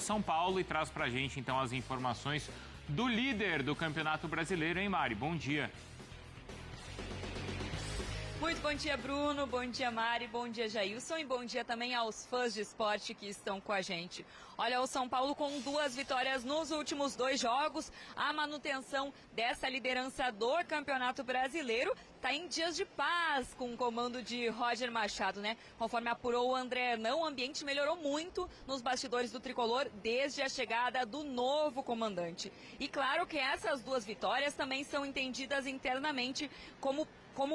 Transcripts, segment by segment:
São Paulo e traz pra gente então as informações do líder do Campeonato Brasileiro, hein, Mari? Bom dia. Muito bom dia, Bruno, bom dia, Mari, bom dia, Jailson, e bom dia também aos fãs de esporte que estão com a gente. Olha, o São Paulo com 2 vitórias nos últimos 2 jogos, a manutenção dessa liderança do Campeonato Brasileiro está em dias de paz com o comando de Roger Machado, né? Conforme apurou o André Hernão, o ambiente melhorou muito nos bastidores do Tricolor desde a chegada do novo comandante. E claro que essas 2 vitórias também são entendidas internamente como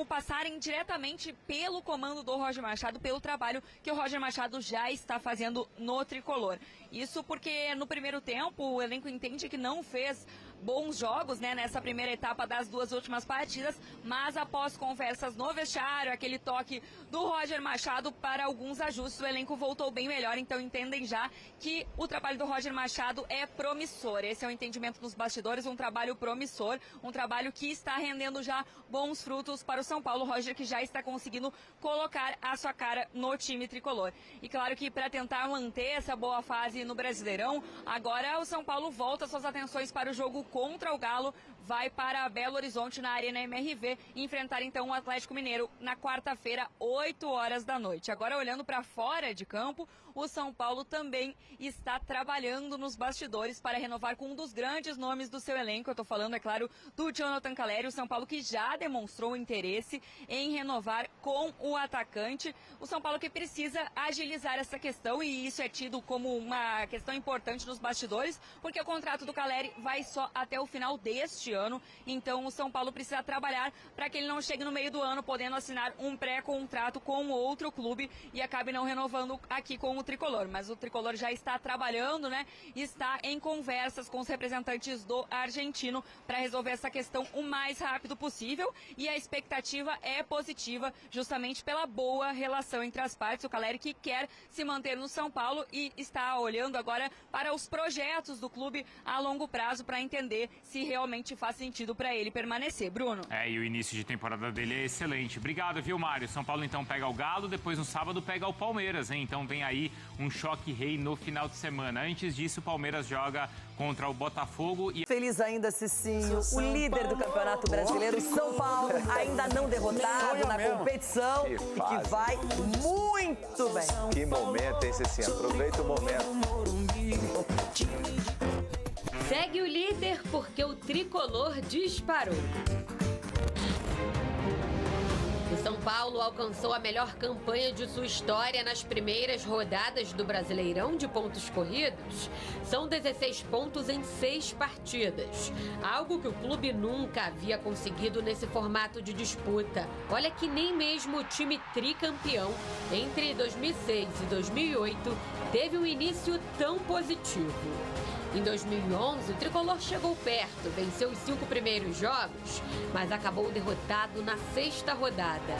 passarem diretamente pelo comando do Roger Machado, pelo trabalho que o Roger Machado já está fazendo no Tricolor. Isso porque no primeiro tempo o elenco entende que não fez bons jogos, né, nessa primeira etapa das 2 últimas partidas, mas após conversas no vestiário, aquele toque do Roger Machado para alguns ajustes, o elenco voltou bem melhor, então entendem já que o trabalho do Roger Machado é promissor. Esse é o entendimento dos bastidores, um trabalho promissor, um trabalho que está rendendo já bons frutos para o São Paulo. Roger que já está conseguindo colocar a sua cara no time tricolor. E claro que para tentar manter essa boa fase no Brasileirão, agora o São Paulo volta suas atenções para o jogo contra o Galo, vai para Belo Horizonte na Arena MRV e enfrentar então o Atlético Mineiro na quarta-feira, 8 horas da noite. Agora olhando para fora de campo, o São Paulo também está trabalhando nos bastidores para renovar com um dos grandes nomes do seu elenco. Eu estou falando, é claro, do Jonathan Calleri, o São Paulo que já demonstrou interesse em renovar com o atacante. O São Paulo que precisa agilizar essa questão e isso é tido como uma questão importante nos bastidores, porque o contrato do Calleri vai só até o final deste ano, então o São Paulo precisa trabalhar para que ele não chegue no meio do ano podendo assinar um pré-contrato com outro clube e acabe não renovando aqui com o Tricolor. Mas o Tricolor já está trabalhando, né? Está em conversas com os representantes do argentino para resolver essa questão o mais rápido possível e a expectativa é positiva justamente pela boa relação entre as partes. O Calleri que quer se manter no São Paulo e está olhando agora para os projetos do clube a longo prazo para entender se realmente faz sentido para ele permanecer. Bruno. E o início de temporada dele é excelente. Obrigado, viu, Mário? São Paulo então pega o Galo, depois no sábado pega o Palmeiras, hein? Então vem aí um choque rei no final de semana. Antes disso, o Palmeiras joga contra o Botafogo e... Feliz ainda, Cicinho, o líder do Campeonato Brasileiro, São Paulo, ainda não derrotado na competição e que vai muito bem. Que momento, hein, Cicinho? Aproveita o momento. Segue o líder porque o tricolor disparou. O São Paulo alcançou a melhor campanha de sua história nas primeiras rodadas do Brasileirão de pontos corridos. São 16 pontos em 6 partidas, algo que o clube nunca havia conseguido nesse formato de disputa. Olha que nem mesmo o time tricampeão entre 2006 e 2008 teve um início tão positivo. Em 2011, o Tricolor chegou perto, venceu os 5 primeiros jogos, mas acabou derrotado na 6ª rodada.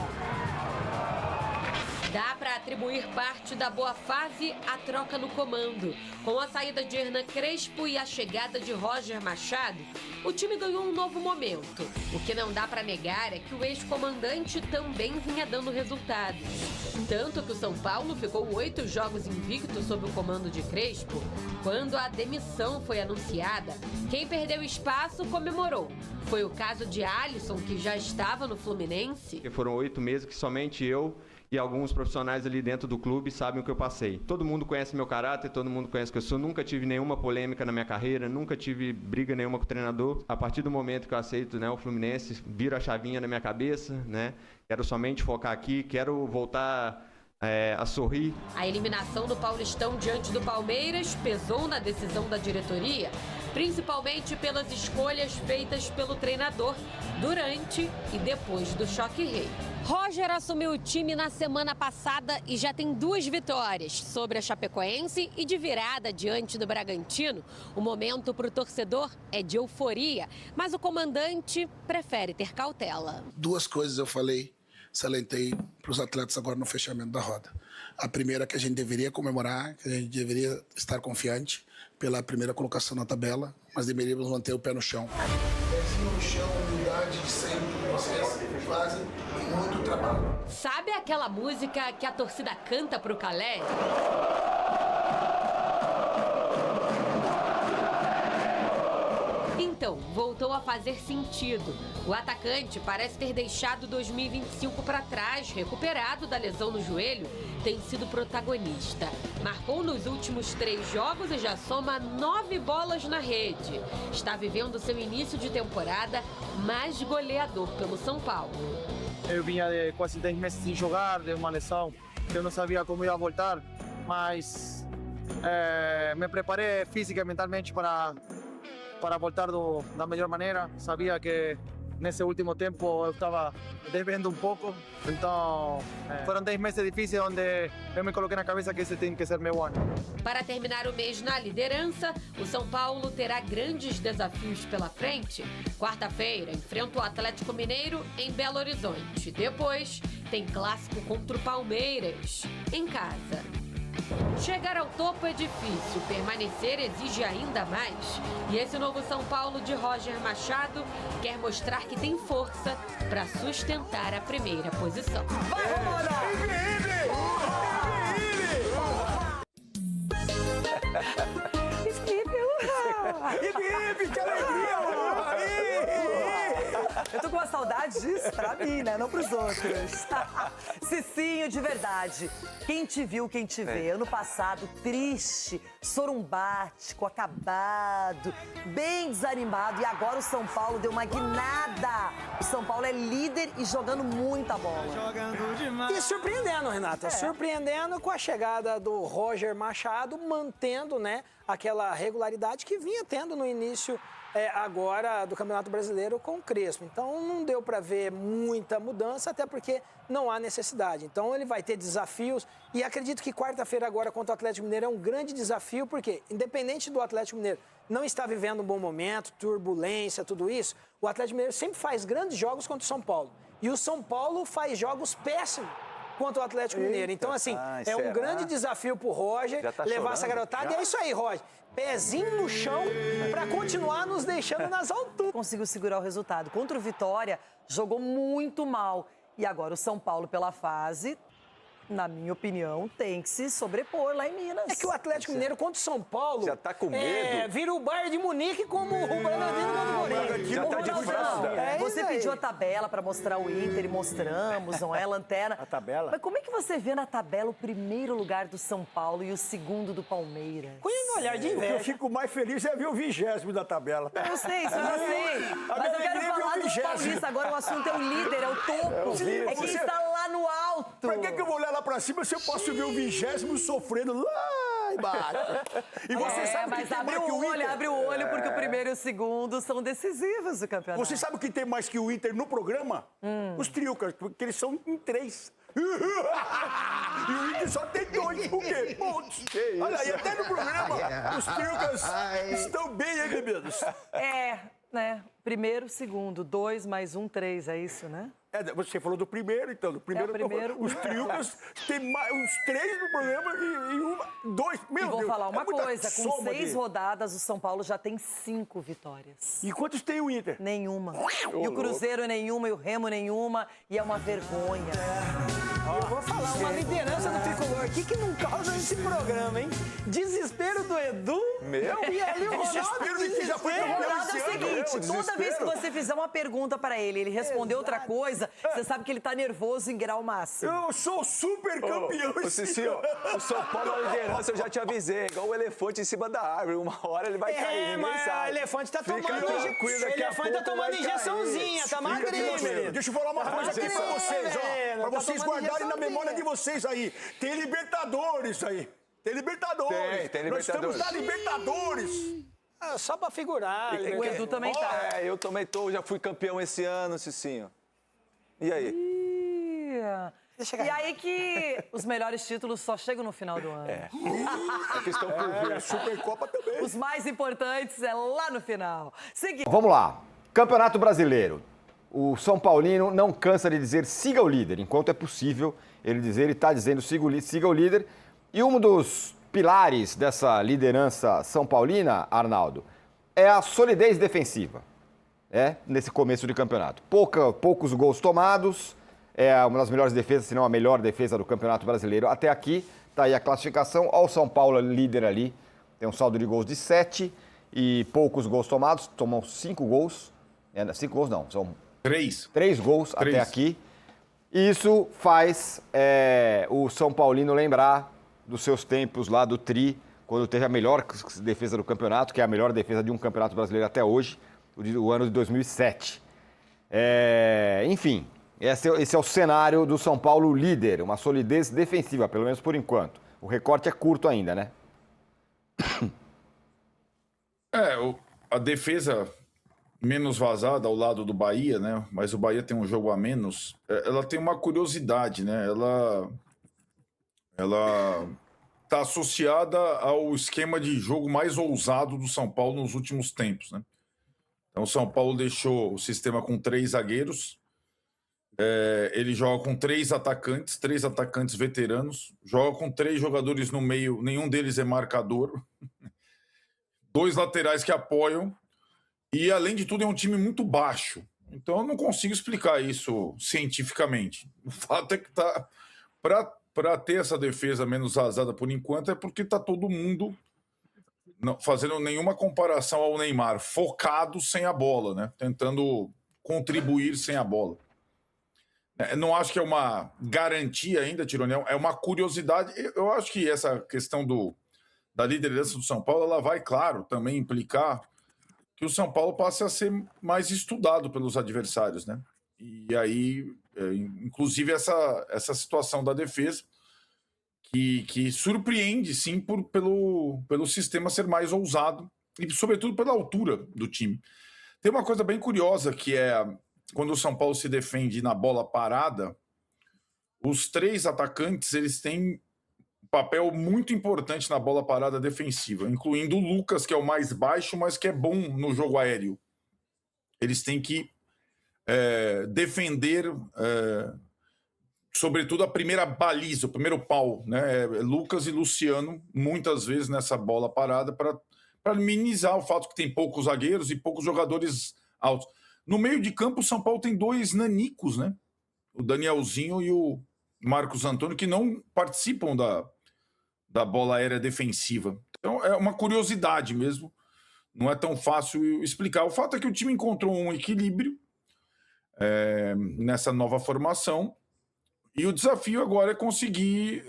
Dá para atribuir parte da boa fase à troca no comando. Com a saída de Hernan Crespo e a chegada de Roger Machado, o time ganhou um novo momento. O que não dá para negar é que o ex-comandante também vinha dando resultados. Tanto que o São Paulo ficou 8 jogos invicto sob o comando de Crespo. Quando a demissão foi anunciada, quem perdeu espaço comemorou. Foi o caso de Alisson, que já estava no Fluminense. Foram 8 meses que somente eu e alguns profissionais ali dentro do clube sabem o que eu passei. Todo mundo conhece meu caráter, todo mundo conhece o que eu sou. Nunca tive nenhuma polêmica na minha carreira, nunca tive briga nenhuma com o treinador. A partir do momento que eu aceito, né, o Fluminense, vira a chavinha na minha cabeça, né? Quero somente focar aqui, quero voltar a sorrir. A eliminação do Paulistão diante do Palmeiras pesou na decisão da diretoria, principalmente pelas escolhas feitas pelo treinador durante e depois do choque rei. Roger assumiu o time na semana passada e já tem 2 vitórias sobre a Chapecoense e de virada diante do Bragantino. O momento para o torcedor é de euforia, mas o comandante prefere ter cautela. 2 coisas eu falei, salentei para os atletas agora no fechamento da roda. A primeira é que a gente deveria comemorar, que a gente deveria estar confiante pela primeira colocação na tabela, mas deveríamos manter o pé no chão. Pezinho no chão, humildade sempre, vocês fazem muito trabalho. Sabe aquela música que a torcida canta pro Calleri? então voltou a fazer sentido. O atacante parece ter deixado 2025 para trás, recuperado da lesão no joelho, tem sido protagonista. Marcou nos últimos 3 jogos e já soma 9 bolas na rede. Está vivendo seu início de temporada mais goleador pelo São Paulo. Eu vinha de quase 10 meses sem jogar, de uma lesão, eu não sabia como ia voltar, mas me preparei física e mentalmente para voltar da melhor maneira. Sabia que nesse último tempo eu estava devendo um pouco, então foram 10 meses difíceis onde eu me coloquei na cabeça que esse tem que ser meu ano. Para terminar o mês na liderança, o São Paulo terá grandes desafios pela frente. Quarta-feira enfrenta o Atlético Mineiro em Belo Horizonte. Depois tem clássico contra o Palmeiras em casa. Chegar ao topo é difícil, permanecer exige ainda mais. E esse novo São Paulo de Roger Machado quer mostrar que tem força para sustentar a primeira posição. Vai, Romana! Ibi, que alegria! Eu tô com uma saudade disso pra mim, né? Não pros outros. Cicinho, de verdade. Quem te viu, quem te vê. Ano passado, triste, sorumbático, acabado, bem desanimado. E agora o São Paulo deu uma guinada. O São Paulo é líder e jogando muita bola. Jogando demais. E surpreendendo, Renata. Surpreendendo com a chegada do Roger Machado, mantendo, né, aquela regularidade que vinha tendo no início agora do Campeonato Brasileiro com o Crespo. Então não deu para ver muita mudança, até porque não há necessidade. Então ele vai ter desafios e acredito que quarta-feira agora contra o Atlético Mineiro é um grande desafio, porque independente do Atlético Mineiro não estar vivendo um bom momento, turbulência, tudo isso, o Atlético Mineiro sempre faz grandes jogos contra o São Paulo. E o São Paulo faz jogos péssimos contra o Atlético Mineiro. Então, assim, é um grande desafio pro Roger levar essa garotada. E é isso aí, Roger. Pezinho no chão para continuar nos deixando nas alturas. Conseguiu segurar o resultado. Contra o Vitória, jogou muito mal. E agora o São Paulo, pela fase, na minha opinião, tem que se sobrepor lá em Minas. É que o Atlético Mineiro contra o São Paulo... Já tá com medo. Vira o Bayern de Munique como o Bragantino contra o Corinthians. Já tá de fralda. Você pediu a tabela para mostrar o Inter e mostramos, não é? Lanterna. A tabela? Mas como é que você vê na tabela o primeiro lugar do São Paulo e o segundo do Palmeiras? Com um olhar de O que eu inveja. fico mais feliz é ver o 20º da tabela. Eu sei, isso eu já sei. Mas eu quero falar do Paulista. Agora o assunto é o líder, é o topo. É quem está lá no alto. Pra que eu vou olhar lá pra cima se eu posso ver o 20º sofrendo lá embaixo? E você sabe que mas tem abre mais que o o olho, Inter? abre o olho, porque o primeiro e o segundo são decisivos do campeonato. Você sabe que tem mais que o Inter no programa? Os Triucas, porque eles são em 3. E o Inter só tem 2, por quê? Pontos. Olha aí, até no programa, os Triucas estão bem, hein, bebidos? Né? Primeiro, segundo, 2 mais 1, 3, é isso, né? Você falou do primeiro, então. Do primeiro, É o primeiro. os Triucas tem mais, uns 3 no programa e 2. Meu E vou Deus, falar uma muita coisa, com soma 6 de- rodadas, o São Paulo já tem 5 vitórias. E quantos tem o Inter? Nenhuma. E o Cruzeiro nenhuma, e o Remo nenhuma, e é uma vergonha. Eu vou falar, uma liderança do Tricolor aqui que não causa esse programa, hein? Desespero do Edu. Meu? E ali o Ronaldo, Desespero de que já foi O campeão Ronaldo esse é o ano. seguinte, toda vez que você fizer uma pergunta pra ele, ele responder outra coisa, você sabe que ele tá nervoso em grau máximo. Eu sou super campeão Ô, esse Cicinho, ano. o São Paulo na liderança, eu já te avisei. Igual o elefante em cima da árvore. Uma hora ele vai cair, ninguém mas sabe. o elefante tá Fica tomando tranquilo, daqui a elefante tá pouco tomando vai injeçãozinha, cair. tá magrinho, menino. Deixa eu falar uma coisa aqui pra vocês, ó. menino. Pra Tá vocês tomando guardarem na injeçãozinha. memória de vocês aí. Tem Libertadores aí. Tem Libertadores. Tem Nós estamos Libertadores. na Libertadores. Ah, só pra figurar. O Edu também tá. Eu também já fui campeão esse ano, Cicinho. E aí? E aí que os melhores títulos só chegam no final do ano. É questão por vir. Supercopa também. Os mais importantes é lá no final. Seguinte. Vamos lá. Campeonato Brasileiro. O São Paulino não cansa de dizer siga o líder, enquanto é possível ele dizer, ele está dizendo siga o líder. E um dos pilares dessa liderança São Paulina, Arnaldo, é a solidez defensiva, nesse começo de campeonato. Poucos gols tomados, é uma das melhores defesas, se não a melhor defesa do Campeonato Brasileiro até aqui. Está aí a classificação, olha o São Paulo líder ali, tem um saldo de gols de 7 e poucos gols tomados, tomam 5 gols. 5 gols não, são 3 gols até aqui. Isso faz o São Paulino lembrar dos seus tempos lá do Tri, quando teve a melhor defesa do campeonato, que é a melhor defesa de um campeonato brasileiro até hoje, o ano de 2007. Enfim, esse é o cenário do São Paulo líder, uma solidez defensiva, pelo menos por enquanto. O recorte é curto ainda, né? A defesa menos vazada ao lado do Bahia, né? Mas o Bahia tem um jogo a menos. Ela tem uma curiosidade, né? Ela está associada ao esquema de jogo mais ousado do São Paulo nos últimos tempos, né? Então, o São Paulo deixou o sistema com 3 zagueiros. Ele joga com 3 atacantes veteranos. Joga com 3 jogadores no meio, nenhum deles é marcador. 2 laterais que apoiam. E, além de tudo, é um time muito baixo. Então, eu não consigo explicar isso cientificamente. O fato é que para ter essa defesa menos vazada por enquanto, é porque está todo mundo não fazendo nenhuma comparação ao Neymar, focado sem a bola, né? Tentando contribuir sem a bola. Não acho que é uma garantia ainda, Tironi, é uma curiosidade. Eu acho que essa questão da liderança do São Paulo, ela vai, claro, também implicar que o São Paulo passe a ser mais estudado pelos adversários, né? E aí, inclusive, essa situação da defesa, que surpreende, sim, pelo sistema ser mais ousado e, sobretudo, pela altura do time. Tem uma coisa bem curiosa, que é quando o São Paulo se defende na bola parada, os 3 atacantes eles têm um papel muito importante na bola parada defensiva, incluindo o Lucas, que é o mais baixo, mas que é bom no jogo aéreo. Eles têm que defender, sobretudo, a primeira baliza, o primeiro pau, né? Lucas e Luciano, muitas vezes nessa bola parada, para minimizar o fato que tem poucos zagueiros e poucos jogadores altos. No meio de campo, o São Paulo tem 2 nanicos, né? O Danielzinho e o Marcos Antônio, que não participam da bola aérea defensiva. Então, é uma curiosidade mesmo. Não é tão fácil explicar. O fato é que o time encontrou um equilíbrio nessa nova formação. E o desafio agora é conseguir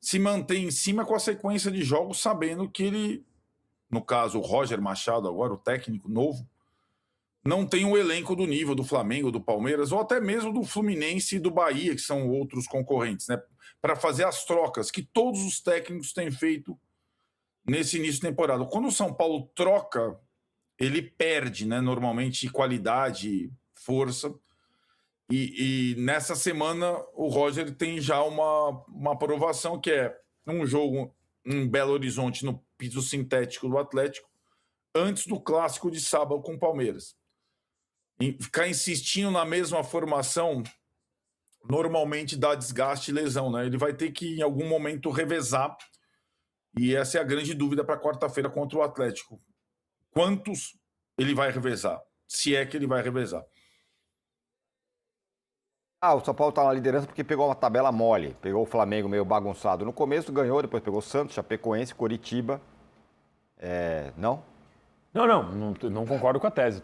se manter em cima com a sequência de jogos, sabendo que ele, no caso, o Roger Machado, agora o técnico novo, não tem um elenco do nível do Flamengo, do Palmeiras, ou até mesmo do Fluminense e do Bahia, que são outros concorrentes, né? Para fazer as trocas que todos os técnicos têm feito nesse início de temporada. Quando o São Paulo troca, ele perde, né? Normalmente, qualidade, força. E nessa semana, o Roger tem já uma aprovação, que é um jogo em Belo Horizonte, no piso sintético do Atlético, antes do clássico de sábado com o Palmeiras. E ficar insistindo na mesma formação normalmente dá desgaste e lesão, né? Ele vai ter que, em algum momento, revezar. E essa é a grande dúvida para quarta-feira contra o Atlético. Quantos ele vai revezar? Se é que ele vai revezar. O São Paulo está na liderança porque pegou uma tabela mole. Pegou o Flamengo meio bagunçado no começo, ganhou, depois pegou Santos, Chapecoense, Coritiba. Não? Não concordo com a tese,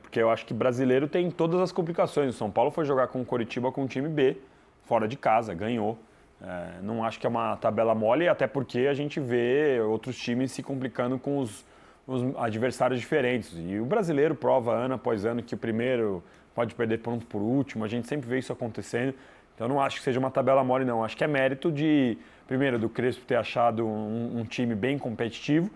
porque eu acho que brasileiro tem todas as complicações. O São Paulo foi jogar com o Coritiba com o time B, fora de casa, ganhou. Não acho que é uma tabela mole, até porque a gente vê outros times se complicando com os adversários diferentes. E o brasileiro prova ano após ano que o primeiro pode perder ponto por último, a gente sempre vê isso acontecendo. Então não acho que seja uma tabela mole, não. Acho que é mérito primeiro, do Crespo ter achado um time bem competitivo,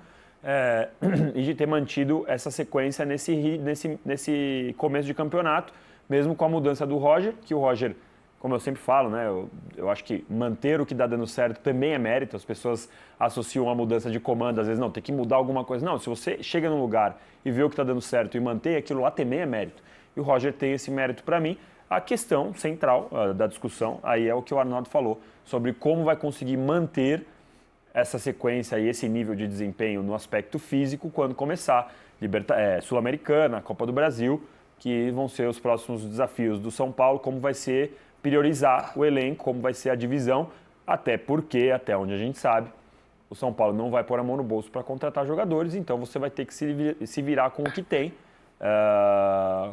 e de ter mantido essa sequência nesse começo de campeonato, mesmo com a mudança do Roger, que o Roger, como eu sempre falo, né, eu acho que manter o que está dando certo também é mérito. As pessoas associam a mudança de comando, às vezes, não, tem que mudar alguma coisa. Não, se você chega num lugar e vê o que está dando certo e mantém aquilo lá, também é mérito. E o Roger tem esse mérito para mim. A questão central da discussão aí é o que o Arnaldo falou, sobre como vai conseguir manter essa sequência e esse nível de desempenho no aspecto físico quando começar Sul-Americana, Copa do Brasil, que vão ser os próximos desafios do São Paulo, como vai ser priorizar o elenco, como vai ser a divisão, até porque, até onde a gente sabe, o São Paulo não vai pôr a mão no bolso para contratar jogadores, então você vai ter que se virar com o que tem,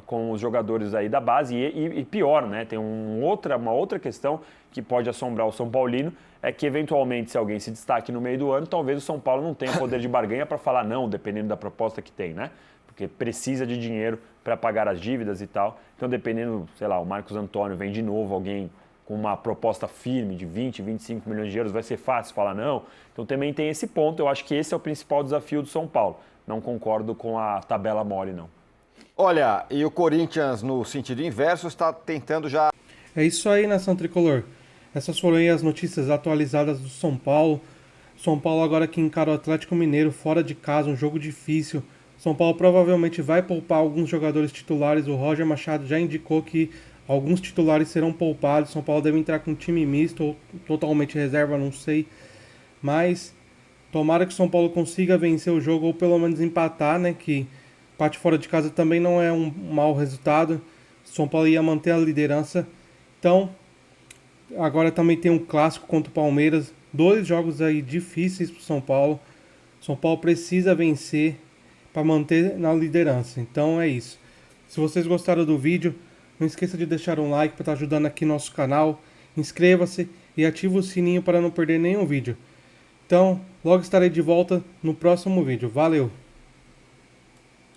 com os jogadores aí da base. E pior, né? Tem uma outra questão que pode assombrar o São Paulino, é que eventualmente, se alguém se destaque no meio do ano, talvez o São Paulo não tenha poder de barganha para falar não, dependendo da proposta que tem, né? Porque precisa de dinheiro para pagar as dívidas e tal. Então, dependendo, sei lá, o Marcos Antônio vem de novo, alguém com uma proposta firme de 20, 25 milhões de euros, vai ser fácil falar não. Então também tem esse ponto, eu acho que esse é o principal desafio do São Paulo. Não concordo com a tabela mole, não. Olha, e o Corinthians, no sentido inverso, está tentando já... É isso aí, Nação Tricolor. Essas foram aí as notícias atualizadas do São Paulo. São Paulo agora que encara o Atlético Mineiro fora de casa, um jogo difícil. São Paulo provavelmente vai poupar alguns jogadores titulares. O Roger Machado já indicou que alguns titulares serão poupados. São Paulo deve entrar com um time misto ou totalmente reserva, não sei. Mas tomara que o São Paulo consiga vencer o jogo ou pelo menos empatar, né? Que empate fora de casa também não é um mau resultado. O São Paulo ia manter a liderança. Então, agora também tem um clássico contra o Palmeiras. 2 jogos aí difíceis para o São Paulo. O São Paulo precisa vencer para manter na liderança. Então é isso. Se vocês gostaram do vídeo, não esqueça de deixar um like para estar ajudando aqui nosso canal. Inscreva-se e ative o sininho para não perder nenhum vídeo. Então, logo estarei de volta no próximo vídeo. Valeu!